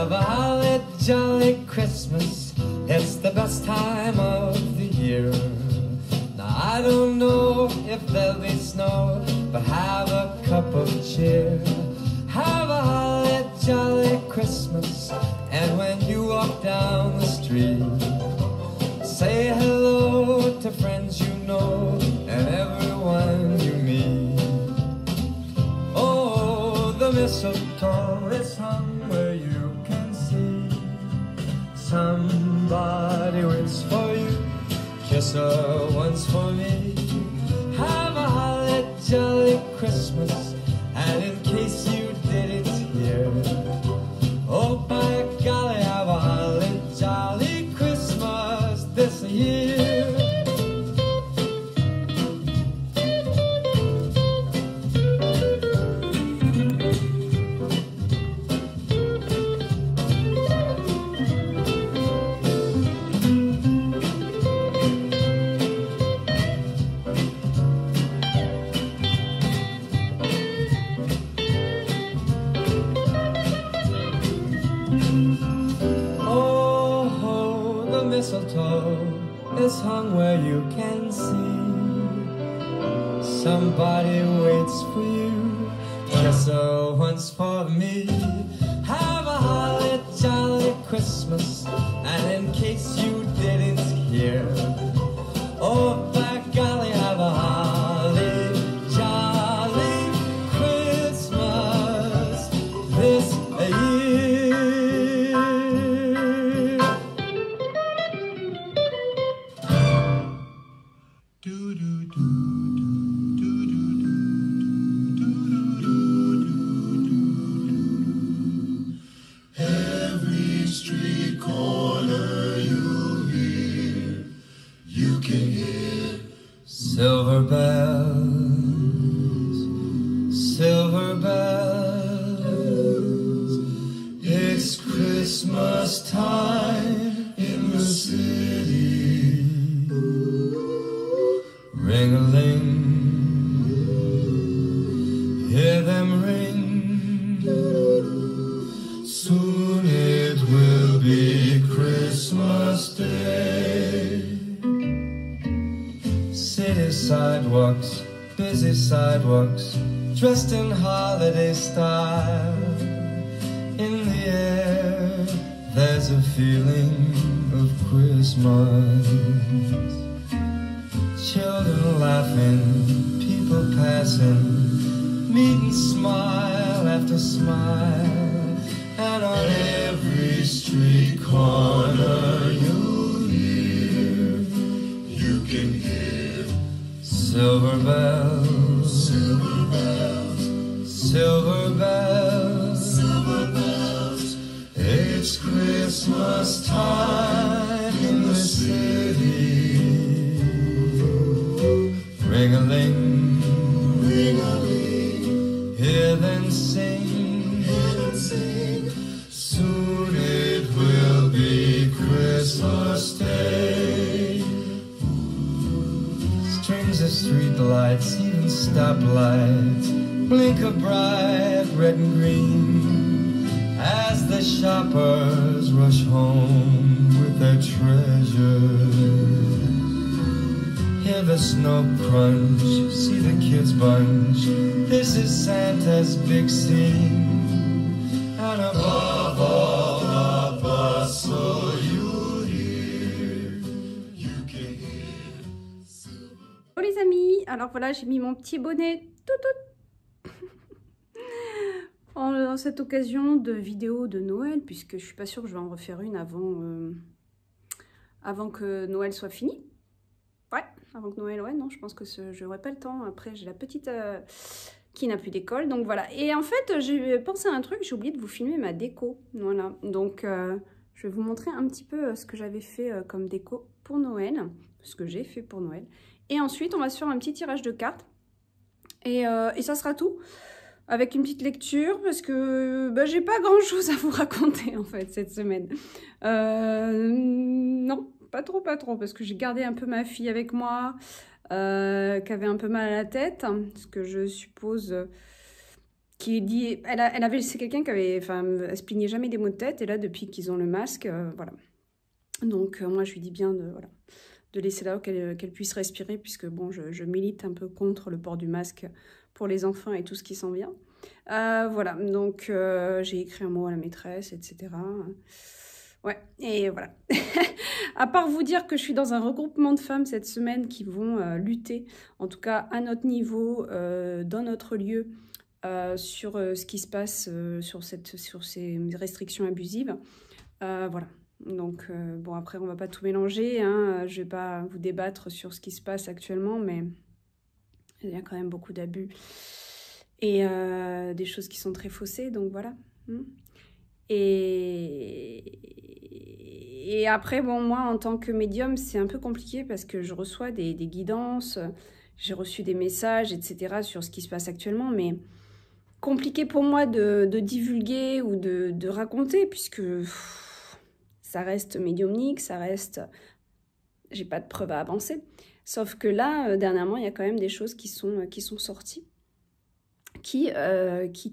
Have a holly jolly Christmas. It's the best time of the year. Now I don't know if there'll be snow, but have a cup of cheer. Have a holly jolly Christmas. And when you walk down the street, say hello to friends you know and everyone you meet. Oh, the mistletoe is hung where you can see. Somebody waits for you. Kiss her once for me. Have a holly jolly Christmas. And in case you didn't hear, oh by golly, have a holly jolly Christmas this year. Mistletoe is hung where you can see. Somebody waits for you. Kiss her once for me. Have a holly jolly Christmas. And in case you didn't hear, oh by golly, have a holly jolly Christmas this year. Every street corner you'll hear, you can hear silver bells, silver bells. It's Christmas time in the city. Ring-a-ling, hear them ring. Soon it will be Christmas Day. City sidewalks, busy sidewalks, dressed in holiday style. In the air, there's a feeling of Christmas. Children laughing, people passing, meet and smile after smile. And on every street corner you'll hear, you can hear silver bells, silver bells, silver bells, silver bells. It's Christmas time in the city. Ring-a-ling, ring-a-ling, hear them sing. Soon it will be Christmas Day. Strings of street lights, even stoplights, blink a bright red and green as the shoppers rush home with their treasures. Hear the snow crunch, see the kids bunch. This is Santa's big scene. And above all the bustle you'll hear, you can hear. Oh les amis, alors voilà, j'ai mis mon petit bonnet tout en cette occasion de vidéo de Noël, puisque je suis pas sûre que je vais en refaire une avant que Noël soit fini. Ouais, avant que Noël, ouais, non, je pense que je n'aurai pas le temps. Après, j'ai la petite qui n'a plus d'école, donc voilà. Et en fait, j'ai pensé à un truc, j'ai oublié de vous filmer ma déco, voilà. Donc, je vais vous montrer un petit peu ce que j'avais fait comme déco pour Noël, ce que j'ai fait pour Noël. Et ensuite, on va se faire un petit tirage de cartes. Et ça sera tout. Avec une petite lecture, parce que bah, j'ai pas grand chose à vous raconter en fait cette semaine. Non, pas trop, parce que j'ai gardé un peu ma fille avec moi, qui avait un peu mal à la tête, ce que je suppose qui dit... C'est quelqu'un qui avait... Enfin, elle se plaignait jamais des maux de tête. Et là, depuis qu'ils ont le masque, voilà. Donc, moi, je lui dis bien de laisser là qu'elle puisse respirer, puisque, bon, je milite un peu contre le port du masque pour les enfants et tout ce qui s'en vient. Voilà, donc j'ai écrit un mot à la maîtresse, etc. Ouais, et voilà. À part vous dire que je suis dans un regroupement de femmes cette semaine qui vont lutter, en tout cas à notre niveau, dans notre lieu, sur ce qui se passe, sur ces restrictions abusives. Voilà. Donc, bon, après, on va pas tout mélanger, hein. Je vais pas vous débattre sur ce qui se passe actuellement, mais il y a quand même beaucoup d'abus et des choses qui sont très faussées, donc voilà. Et après, bon, moi, en tant que médium, c'est un peu compliqué parce que je reçois des guidances, j'ai reçu des messages, etc. sur ce qui se passe actuellement, mais compliqué pour moi de divulguer ou de raconter, puisque ça reste médiumnique, ça reste... J'ai pas de preuves à avancer. Sauf que là, dernièrement, il y a quand même des choses qui sont sorties, qui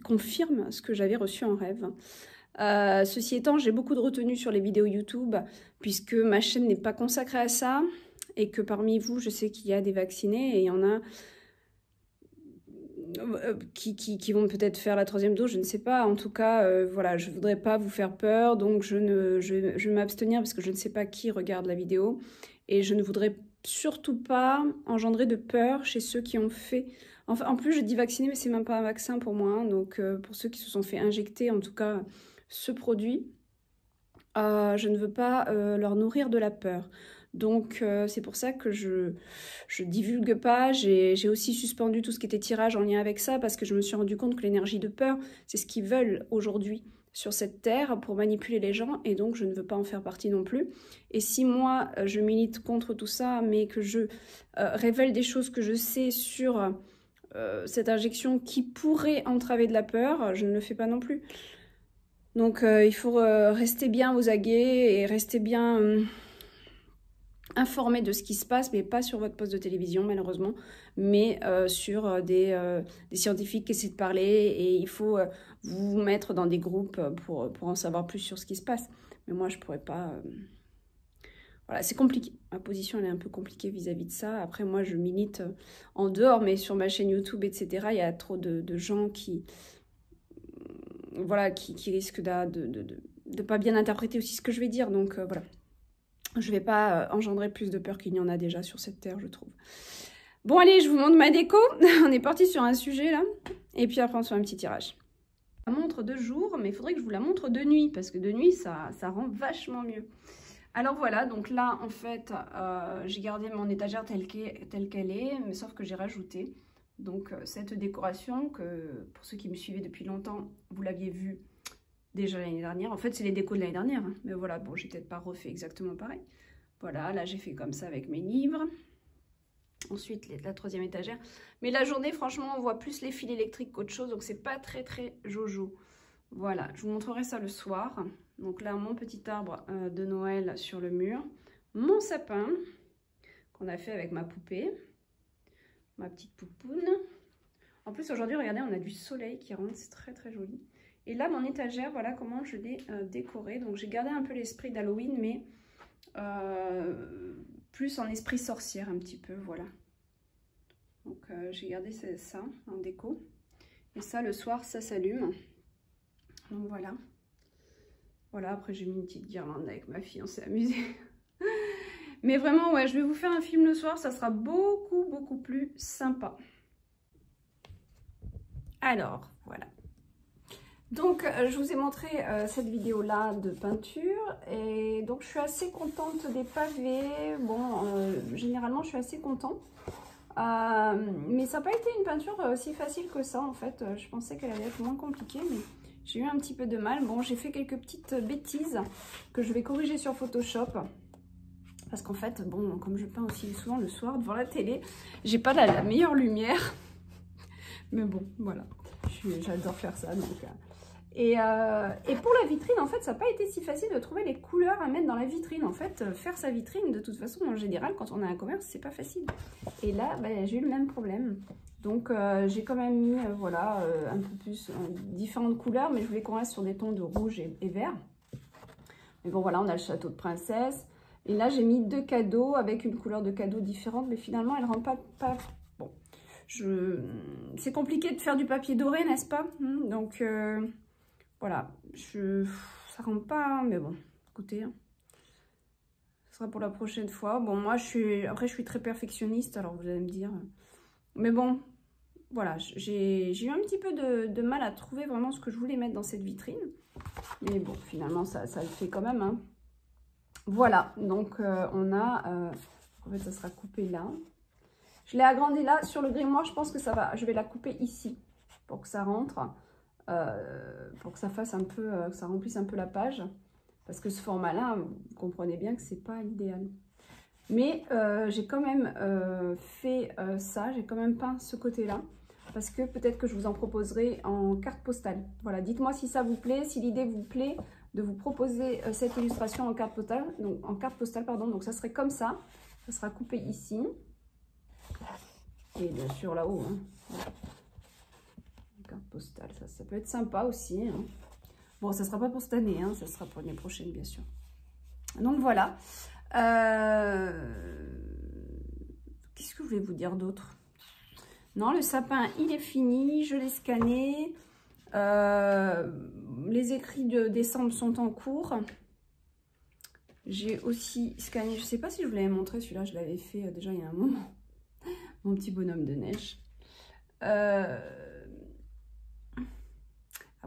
confirment ce que j'avais reçu en rêve. Ceci étant, j'ai beaucoup de retenue sur les vidéos YouTube, puisque ma chaîne n'est pas consacrée à ça, et que parmi vous, je sais qu'il y a des vaccinés, et il y en a qui vont peut-être faire la 3e dose, je ne sais pas. En tout cas, voilà, je ne voudrais pas vous faire peur, donc je vais m'abstenir, parce que je ne sais pas qui regarde la vidéo, et je ne voudrais surtout pas engendrer de peur chez ceux qui ont fait... Enfin, en plus, je dis vacciner, mais c'est même pas un vaccin pour moi, hein. Donc pour ceux qui se sont fait injecter, en tout cas, ce produit, je ne veux pas leur nourrir de la peur. Donc c'est pour ça que je divulgue pas. J'ai aussi suspendu tout ce qui était tirage en lien avec ça, parce que je me suis rendu compte que l'énergie de peur, c'est ce qu'ils veulent aujourd'hui sur cette terre pour manipuler les gens, et donc je ne veux pas en faire partie non plus. Et si moi je milite contre tout ça, mais que je révèle des choses que je sais sur cette injection qui pourrait entraver de la peur, je ne le fais pas non plus. Donc il faut rester bien aux aguets et rester bien informé de ce qui se passe, mais pas sur votre poste de télévision malheureusement, mais sur des scientifiques qui essaient de parler, et il faut vous mettre dans des groupes pour en savoir plus sur ce qui se passe. Mais moi je pourrais pas... Voilà, c'est compliqué. Ma position elle est un peu compliquée vis-à-vis de ça. Après moi je milite en dehors, mais sur ma chaîne YouTube, etc., il y a trop de gens qui... Voilà, qui risquent de pas bien interpréter aussi ce que je vais dire, donc voilà. Je vais pas engendrer plus de peur qu'il n'y en a déjà sur cette terre, je trouve. Bon, allez, je vous montre ma déco. On est parti sur un sujet, là. Et puis après, on se fait un petit tirage. La montre de jour, mais il faudrait que je vous la montre de nuit, parce que de nuit, ça rend vachement mieux. Alors voilà, donc là, en fait, j'ai gardé mon étagère telle qu'elle est, mais sauf que j'ai rajouté donc cette décoration que, pour ceux qui me suivaient depuis longtemps, vous l'aviez vue déjà l'année dernière. En fait, c'est les décos de l'année dernière, hein. Mais voilà, bon, j'ai peut-être pas refait exactement pareil. Voilà, là, j'ai fait comme ça avec mes livres. Ensuite, la 3e étagère. Mais la journée, franchement, on voit plus les fils électriques qu'autre chose, donc c'est pas très jojo. Voilà, je vous montrerai ça le soir. Donc là, mon petit arbre de Noël sur le mur. Mon sapin, qu'on a fait avec ma poupée. Ma petite poupoune. En plus, aujourd'hui, regardez, on a du soleil qui rentre, c'est très joli. Et là, mon étagère, voilà comment je l'ai décorée. Donc, j'ai gardé un peu l'esprit d'Halloween, mais plus en esprit sorcière un petit peu, voilà. Donc, j'ai gardé ça en déco. Et ça, le soir, ça s'allume. Donc, voilà. Voilà, après, j'ai mis une petite guirlande avec ma fille, on s'est amusé. Mais vraiment, ouais, je vais vous faire un film le soir, ça sera beaucoup plus sympa. Alors, voilà. Donc, je vous ai montré cette vidéo-là de peinture. Et donc, je suis assez contente des pavés. Bon, généralement, je suis assez contente. Mais ça n'a pas été une peinture si facile que ça, en fait. Je pensais qu'elle allait être moins compliquée, mais j'ai eu un petit peu de mal. Bon, j'ai fait quelques petites bêtises que je vais corriger sur Photoshop. Parce qu'en fait, bon, comme je peins aussi souvent le soir devant la télé, j'ai pas la meilleure lumière. Mais bon, voilà. J'adore faire ça, donc... Et pour la vitrine, en fait, ça n'a pas été si facile de trouver les couleurs à mettre dans la vitrine. En fait, faire sa vitrine, de toute façon, en général, quand on a un commerce, c'est pas facile. Et là, ben, j'ai eu le même problème. Donc j'ai quand même mis voilà, un peu plus différentes couleurs, mais je voulais qu'on reste sur des tons de rouge et vert. Mais bon voilà, on a le château de princesse. Et là j'ai mis 2 cadeaux avec une couleur de cadeau différente, mais finalement elle rend pas bon. C'est compliqué de faire du papier doré, n'est-ce pas? Donc voilà, ça rend pas, mais bon, écoutez, ce sera pour la prochaine fois. Bon, moi après je suis très perfectionniste, alors vous allez me dire, mais bon, voilà, j'ai eu un petit peu de mal à trouver vraiment ce que je voulais mettre dans cette vitrine, mais bon, finalement ça le fait quand même, hein. Voilà, donc on a, en fait ça sera coupé là. Je l'ai agrandi là, sur le grimoire, je pense que ça va, je vais la couper ici, pour que ça rentre, pour que ça fasse un peu, que ça remplisse un peu la page, parce que ce format-là, vous comprenez bien que c'est pas l'idéal. Mais j'ai quand même fait ça, j'ai quand même peint ce côté-là, parce que peut-être que je vous en proposerai en carte postale. Voilà, dites-moi si ça vous plaît, si l'idée vous plaît de vous proposer cette illustration en carte postale, pardon, donc ça serait comme ça sera coupé ici. Et bien sûr là-haut, hein. Carte postale, ça peut être sympa aussi, hein. Bon, ça sera pas pour cette année, hein, ça sera pour l'année prochaine, bien sûr. Donc voilà. Qu'est-ce que je voulais vous dire d'autre? Non, le sapin, il est fini, je l'ai scanné. Les écrits de décembre sont en cours. J'ai aussi scanné, je sais pas si je vous l'avais montré, celui-là, je l'avais fait déjà il y a un moment. Mon petit bonhomme de neige. Ah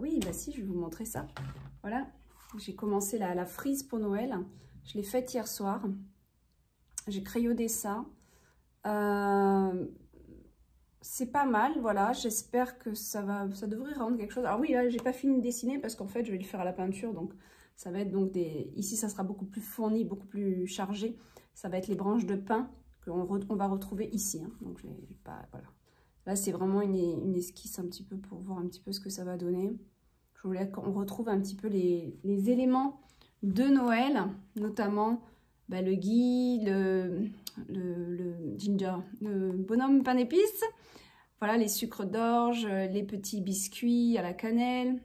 oui, bah si, je vais vous montrer ça. Voilà, j'ai commencé la frise pour Noël. Je l'ai faite hier soir. J'ai crayonné ça. C'est pas mal, voilà. J'espère que ça devrait rendre quelque chose. Alors oui, là, j'ai pas fini de dessiner parce qu'en fait, je vais le faire à la peinture. Donc, ça va être donc Ici, ça sera beaucoup plus fourni, beaucoup plus chargé. Ça va être les branches de pin qu'on va retrouver ici, hein. Donc je l'ai pas, voilà. Là c'est vraiment une esquisse un petit peu pour voir un petit peu ce que ça va donner. Je voulais qu'on retrouve un petit peu les éléments de Noël, notamment bah, le gui, le ginger, le bonhomme pain d'épices, voilà, les sucres d'orge, les petits biscuits à la cannelle,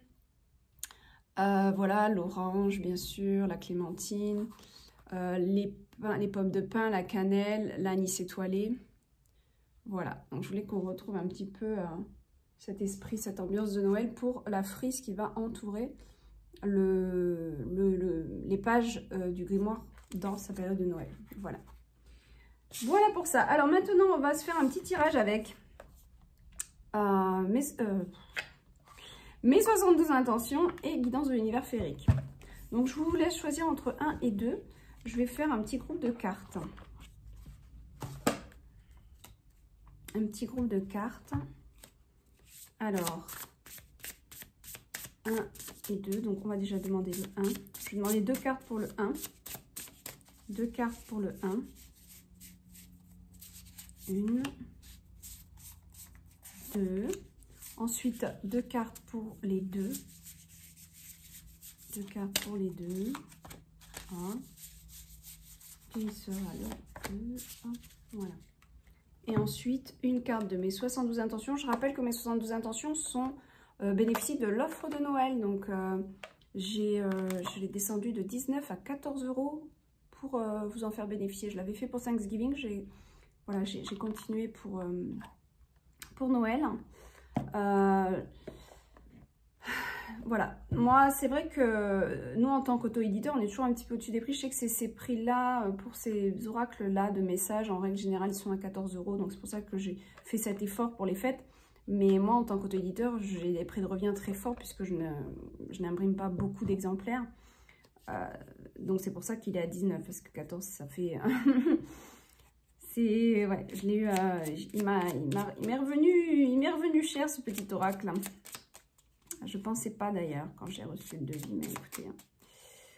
voilà, l'orange bien sûr, la clémentine, les pommes de pin, la cannelle, l'anis étoilé. Voilà, donc je voulais qu'on retrouve un petit peu cet esprit, cette ambiance de Noël pour la frise qui va entourer les pages du grimoire dans sa période de Noël. Voilà. Voilà pour ça. Alors maintenant, on va se faire un petit tirage avec mes 72 intentions et guidance de l'univers féerique. Donc je vous laisse choisir entre 1 et 2. Je vais faire un petit groupe de cartes. Un petit groupe de cartes. Alors, 1 et 2. Donc, on va déjà demander le 1. Je vais demander 2 cartes pour le 1. 2 cartes pour le 1. 1, 2. Ensuite, 2 cartes pour les 2. 2 cartes pour les 2. 1. Qui sera le 2. Voilà. Et ensuite, une carte de mes 72 intentions. Je rappelle que mes 72 intentions sont bénéficient de l'offre de Noël. Donc, je l'ai descendu de 19 à 14 € pour vous en faire bénéficier. Je l'avais fait pour Thanksgiving. J'ai continué pour Noël. Voilà. Moi, c'est vrai que nous, en tant qu'auto-éditeur, on est toujours un petit peu au-dessus des prix. Je sais que c'est ces prix-là, pour ces oracles-là de messages, en règle générale, ils sont à 14 €. Donc, c'est pour ça que j'ai fait cet effort pour les fêtes. Mais moi, en tant qu'auto-éditeur, j'ai des prix de revient très forts puisque je n'imprime pas beaucoup d'exemplaires. Donc, c'est pour ça qu'il est à 19, parce que 14, ça fait... ouais, je l'ai eu... il m'est revenu cher, ce petit oracle. Je ne pensais pas d'ailleurs quand j'ai reçu le devis, mais écoutez, hein,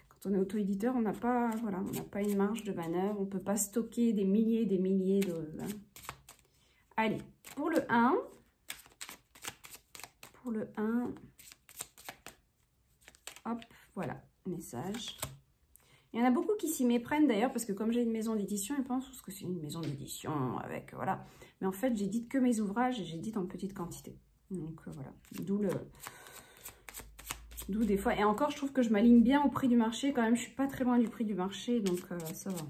quand on est auto-éditeur, on n'a pas, voilà, on n'a pas une marge de manœuvre, on ne peut pas stocker des milliers de... Hein. Allez, pour le 1, hop, voilà, message. Il y en a beaucoup qui s'y méprennent d'ailleurs, parce que comme j'ai une maison d'édition, ils pensent que c'est une maison d'édition avec, voilà. Mais en fait, j'édite que mes ouvrages et j'édite en petite quantité. Donc voilà, d'où des fois. Et encore, je trouve que je m'aligne bien au prix du marché. Quand même, je suis pas très loin du prix du marché, donc ça va.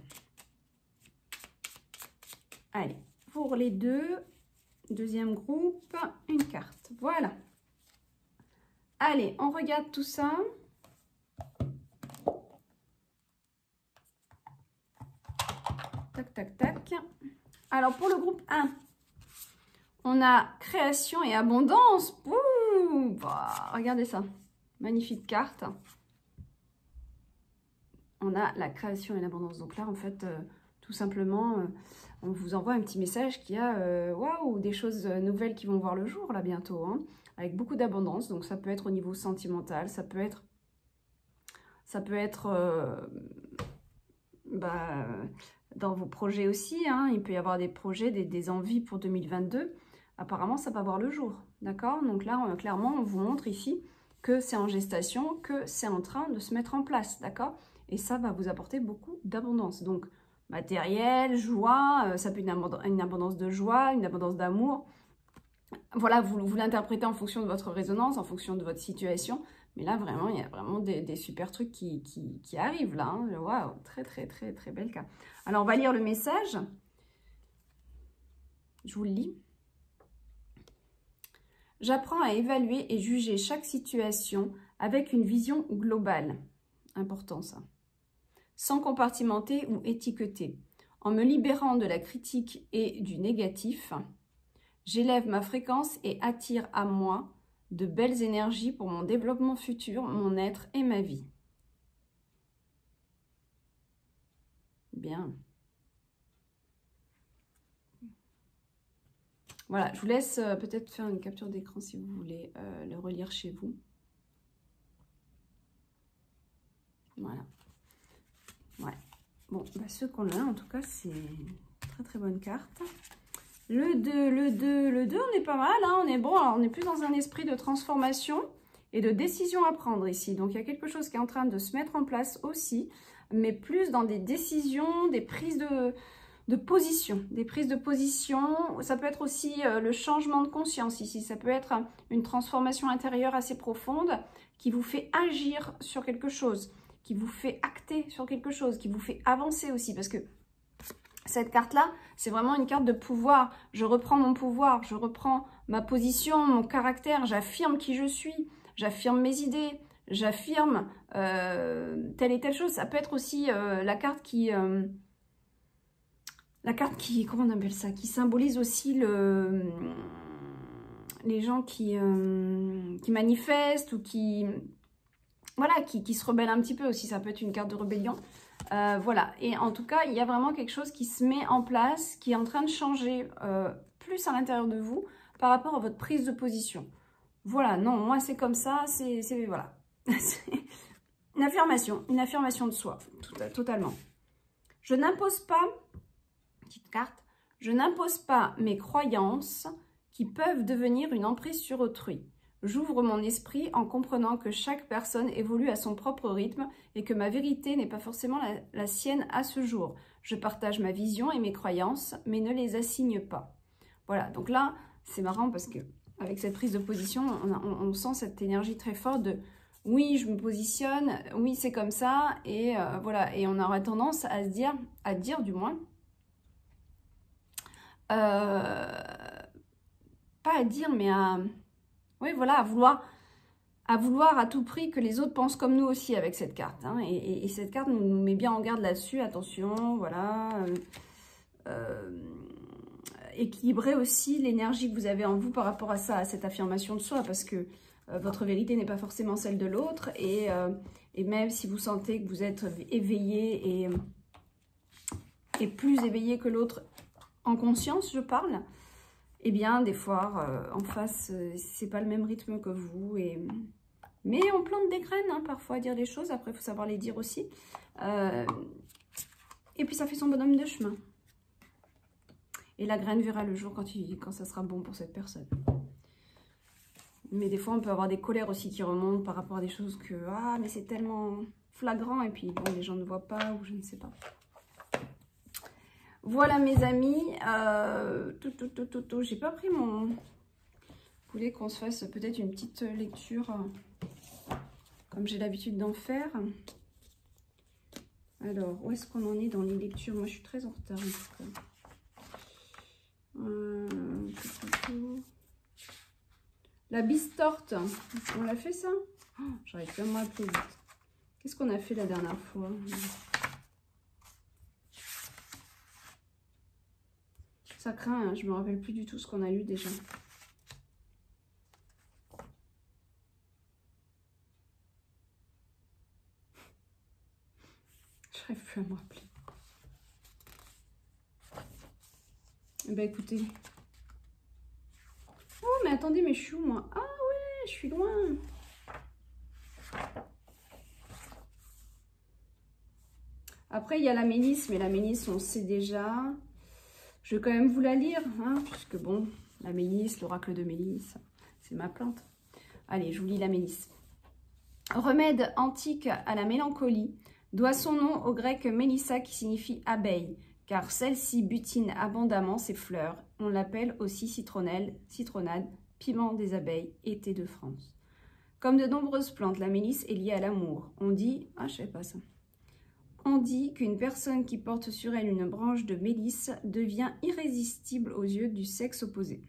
Allez, pour les deuxième groupe, une carte. Voilà. Allez, on regarde tout ça. Tac, tac, tac. Alors, pour le groupe 1, on a création et abondance. Ouh, bah, regardez ça. Magnifique carte. On a la création et l'abondance. Donc là, en fait, tout simplement, on vous envoie un petit message qui a waouh, des choses nouvelles qui vont voir le jour là bientôt, hein, avec beaucoup d'abondance. Donc ça peut être au niveau sentimental, ça peut être dans vos projets aussi, hein. Il peut y avoir des projets, des envies pour 2022. Apparemment, ça va voir le jour, d'accord? Donc là, clairement, on vous montre ici que c'est en gestation, que c'est en train de se mettre en place, d'accord? Et ça va vous apporter beaucoup d'abondance. Donc, matériel, joie, ça peut être une abondance de joie, une abondance d'amour. Voilà, vous l'interprétez en fonction de votre résonance, en fonction de votre situation. Mais là, vraiment, il y a vraiment des super trucs qui arrivent là. Hein. Waouh, très, très, très, très belle carte. Alors, on va lire le message. Je vous le lis. J'apprends à évaluer et juger chaque situation avec une vision globale. Important ça. Sans compartimenter ou étiqueter. En me libérant de la critique et du négatif, j'élève ma fréquence et attire à moi de belles énergies pour mon développement futur, mon être et ma vie. Bien. Voilà, je vous laisse peut-être faire une capture d'écran si vous voulez le relire chez vous. Voilà. Ouais. Bon, bah, ceux qu'on a, en tout cas, c'est une très très bonne carte. Le 2, on est pas mal, hein, on est bon. Alors, on est plus dans un esprit de transformation et de décision à prendre ici. Donc, il y a quelque chose qui est en train de se mettre en place aussi, mais plus dans des décisions, des prises de position. Des prises de position, ça peut être aussi le changement de conscience ici. Ça peut être une transformation intérieure assez profonde qui vous fait agir sur quelque chose, qui vous fait acter sur quelque chose, qui vous fait avancer aussi. Parce que cette carte-là, c'est vraiment une carte de pouvoir. Je reprends mon pouvoir, je reprends ma position, mon caractère, j'affirme qui je suis, j'affirme mes idées, j'affirme telle et telle chose. Ça peut être aussi la carte qui, comment on appelle ça, qui symbolise aussi les gens qui manifestent ou qui se rebellent un petit peu aussi. Ça peut être une carte de rébellion. Voilà, et en tout cas, il y a vraiment quelque chose qui se met en place, qui est en train de changer plus à l'intérieur de vous par rapport à votre prise de position. Voilà, non, moi c'est comme ça, voilà. une affirmation de soi, totalement. Je n'impose pas, petite carte, je n'impose pas mes croyances qui peuvent devenir une emprise sur autrui. J'ouvre mon esprit en comprenant que chaque personne évolue à son propre rythme et que ma vérité n'est pas forcément la sienne à ce jour. Je partage ma vision et mes croyances, mais ne les assigne pas. Voilà, donc là, c'est marrant parce que avec cette prise de position, on sent cette énergie très forte de « oui, je me positionne, oui, c'est comme ça » et voilà, et on aurait tendance à dire du moins, pas à dire, mais à... Oui, voilà, à vouloir à tout prix que les autres pensent comme nous aussi avec cette carte. Hein, et cette carte nous met bien en garde là-dessus. Attention, voilà. Équilibrer aussi l'énergie que vous avez en vous par rapport à ça, à cette affirmation de soi. Parce que votre vérité n'est pas forcément celle de l'autre. Et même si vous sentez que vous êtes éveillé et plus éveillé que l'autre en conscience, je parle... Eh bien, des fois, en face, c'est pas le même rythme que vous. Mais on plante des graines, hein, parfois, à dire des choses. Après, il faut savoir les dire aussi. Et puis, ça fait son bonhomme de chemin. Et la graine verra le jour quand ça sera bon pour cette personne. Mais des fois, on peut avoir des colères aussi qui remontent par rapport à des choses que... Ah, mais c'est tellement flagrant. Et puis, bon, les gens ne voient pas ou je ne sais pas. Voilà mes amis, j'ai pas pris mon... Vous voulez qu'on se fasse peut-être une petite lecture comme j'ai l'habitude d'en faire. Alors, où est-ce qu'on en est dans les lectures? Moi, je suis très en retard. La bistorte, on l'a fait ça? Oh, j'arrive plus à me rappeler vite. Qu'est-ce qu'on a fait la dernière fois? Ça craint, hein, je me rappelle plus du tout ce qu'on a lu déjà. J'arrive plus à me rappeler. Eh ben écoutez. Oh mais attendez, mais je suis où moi? Ah ouais, je suis loin. Après il y a la Mélisse, mais la Mélisse on sait déjà. Je vais quand même vous la lire, hein, puisque bon, la Mélisse, l'oracle de Mélisse, c'est ma plante. Allez, je vous lis la Mélisse. Remède antique à la mélancolie doit son nom au grec Mélissa qui signifie abeille, car celle-ci butine abondamment ses fleurs. On l'appelle aussi citronnelle, citronnade, piment des abeilles, été de France. Comme de nombreuses plantes, la mélisse est liée à l'amour. On dit, ah je sais pas ça. On dit qu'une personne qui porte sur elle une branche de mélisse devient irrésistible aux yeux du sexe opposé.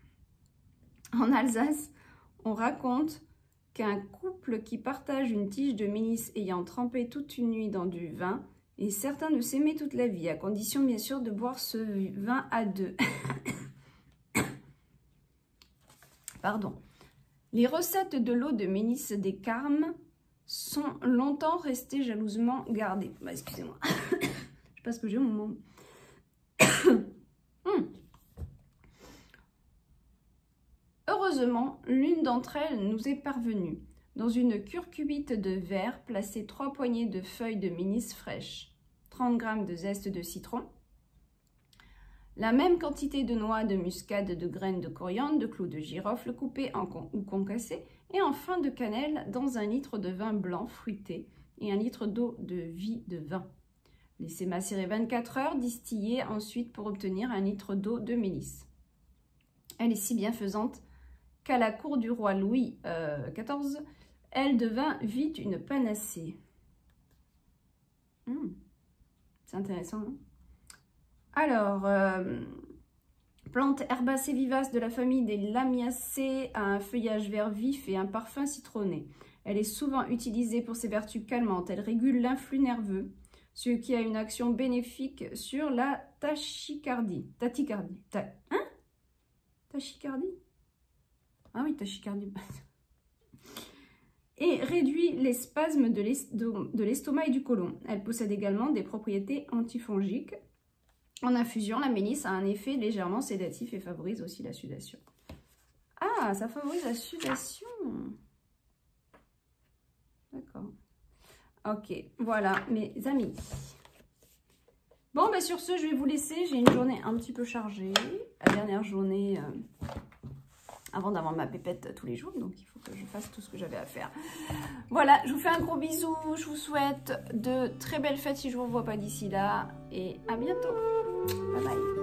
En Alsace, on raconte qu'un couple qui partage une tige de mélisse ayant trempé toute une nuit dans du vin est certain de s'aimer toute la vie, à condition bien sûr de boire ce vin à deux. Pardon. Les recettes de l'eau de mélisse des Carmes sont longtemps restées jalousement gardées. Bah, excusez-moi. Je sais pas ce que j'ai au moment. Heureusement, l'une d'entre elles nous est parvenue. Dans une curcubite de verre, placez 3 poignées de feuilles de mélisse fraîches, 30 g de zeste de citron, la même quantité de noix de muscade, de graines de coriandre, de clous de girofle coupés ou concassés, et enfin de cannelle dans 1 litre de vin blanc fruité et 1 litre d'eau de vie de vin. Laissez macérer 24 heures, distillez ensuite pour obtenir 1 litre d'eau de mélisse. Elle est si bienfaisante qu'à la cour du roi Louis XIV, elle devint vite une panacée. C'est intéressant, hein? Alors, plante herbacée vivace de la famille des Lamiacées a un feuillage vert vif et un parfum citronné. Elle est souvent utilisée pour ses vertus calmantes. Elle régule l'influx nerveux, ce qui a une action bénéfique sur la tachycardie. Tachycardie. Tachycardie? Ah oui, tachycardie. Et réduit les spasmes de l'estomac et du côlon. Elle possède également des propriétés antifongiques. En infusion, la mélisse a un effet légèrement sédatif et favorise aussi la sudation. Ah, ça favorise la sudation. D'accord. Ok, voilà mes amis. Bon, bah sur ce, je vais vous laisser. J'ai une journée un petit peu chargée. La dernière journée avant d'avoir ma pépette tous les jours. Donc, il faut que je fasse tout ce que j'avais à faire. Voilà, je vous fais un gros bisou. Je vous souhaite de très belles fêtes si je ne vous revois pas d'ici là. Et à bientôt. Bye bye.